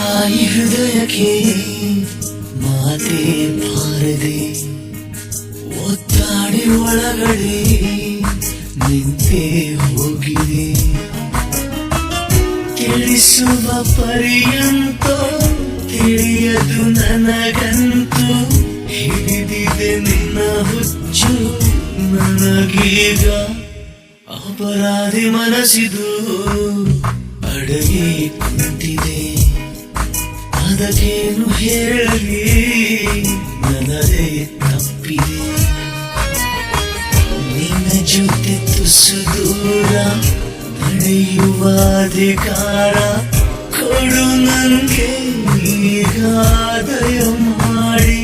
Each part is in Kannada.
ತಾಯಿ ಹೃದಯಕ್ಕೆ ಮಾತೆ ಬಾರದೆ ಒತ್ತಾಡಿ ಒಳಗಡೆ ನಿಂತೆ ಹೋಗಿದೆ. ತಿಳಿಸುವ ಪರ್ಯಂತ ತಿಳಿಯದು ನನಗಂತೂ ಹಿಡಿದಿದೆ ನಿನ್ನ ಹುಚ್ಚು. ನನಗೀಗ ಅಪರಾಧಿ ಮನಸ್ಸಿದು ಅಡಗಿ ಕುಂತಿದೆ. ಅದಕ್ಕೇನು ಹೇಳಲಿ ನನ್ನದೇ ತಪ್ಪಿದೆ. ನಿನ್ನ ಜೊತೆ ತುಸು ದೂರ ನಡೆಯುವ ಅಧಿಕಾರ ಕೊಡು ನನಗೆ ಈಗ ದಯ ಮಾಡಿ.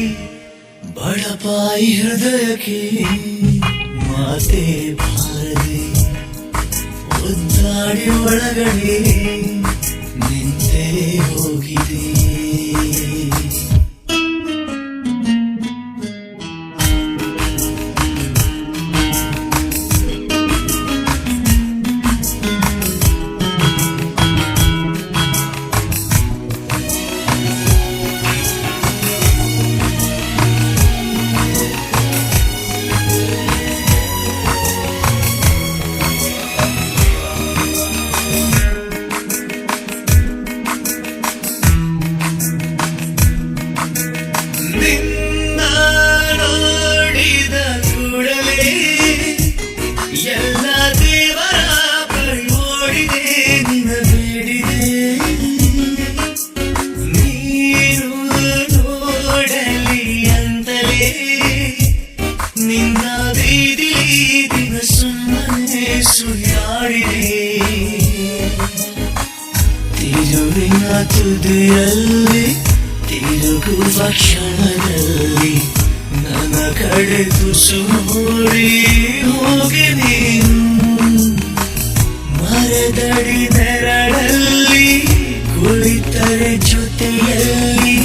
ಬಡಪಾಯಿ ಹೃದಯಕ್ಕೆ ಮಾತೆ ಬಾರದೆ ಒದ್ದಾಡಿ ಒಳಗಡೆ ನಿಂತೆ ಹೋಗಿದೆ. ನಿನ್ನ ನೋಡಿದ ಕೂಡಲೇ ಎಲ್ಲ ದೇವರ ಬಳಿ ಓಡಿದೆ ನಿನ್ನ ಬೇಡಿದೆ. ನೀನು ನೋಡಲಿ ಅಂತಲೇ ನಿನ್ನ ಬೀದಿ ದಿನ ಸುಮ್ಮನೆ ಸುಳ್ಳಾಡಿದೆ. ತಿರುವಿನ ತುದಿಯಲ್ಲಿ ತಿರುಗುವ ಕ್ಷಣದಲ್ಲಿ ನನ್ನ ಕಡೆ ತುಸು ನೋಡಿ ಹೋಗಿ ನೀನು. ಮರದಡಿ ನೆರಳಲ್ಲಿ ಕುಳಿತರೆ ಜೊತೆಯಲ್ಲಿ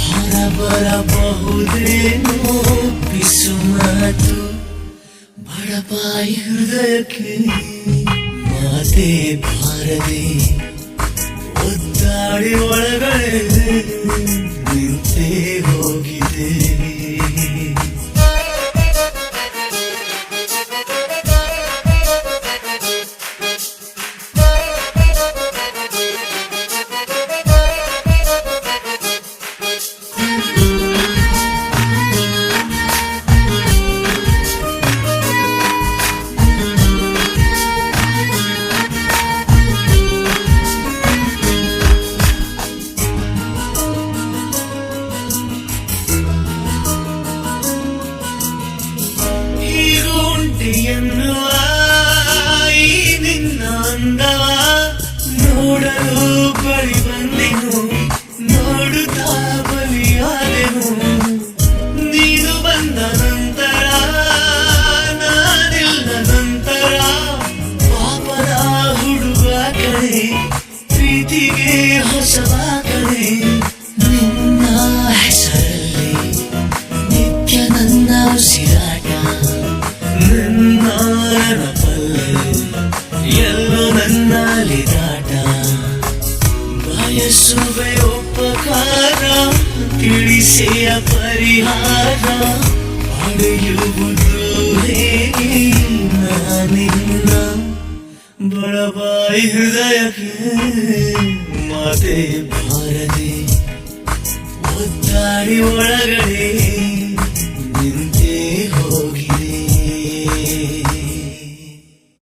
ಹೊರಬರಬಹುದೇನೋ ಬಿಸು ಮಾತು. ಬಡಪಾಯಿ ಹೃದಯಕ್ಕೆ ಮಾತೆ ಬಾರದೆ ಒದ್ದಾಡಿ ಒಳಗಡೆ ನಿಂತೆ ಹೋಗಿದೆ. ಎನ್ನುವ ಈ ನಿನ್ನ ಅಂದವ ನೋಡಲು ಬಳಿ ಬಂದೆನು. ನೋಡುತ್ತಾ ಬಲಿಯಾದೆನು. ನೀನು ಬಂದ ನಂತರ ನಾನಿಲ್ಲ ನಂತರ ಪಾಪದ ಹುಡುಗ ಕಡೆ ಪ್ರೀತಿಗೆ ಹೊಸವ ಕಡೆ. ನಿನ್ನ ಹೆಸರಲ್ಲಿ ನಿತ್ಯ ನನ್ನ ಉಸಿರಾಟ. ನನ್ನ ನೆನಪಲ್ಲೇ ಎಲ್ಲೋ ನನ್ನ ಅಲಿದಾಟ. ಬಯಸುವೆ ಉಪಕಾರ ತಿಳಿಸೆಯ ಪರಿಹಾರ. ಪಡೆಯುವುದು ಹೇಗೆ ನಾನಿನ್ನ ಬಡಪಾಯಿ ಹೃದಯಕ್ಕೆ ಮಾತೆ ಬಾರದೆ ಒದ್ದಾಡಿ ಒಳಗಡೆ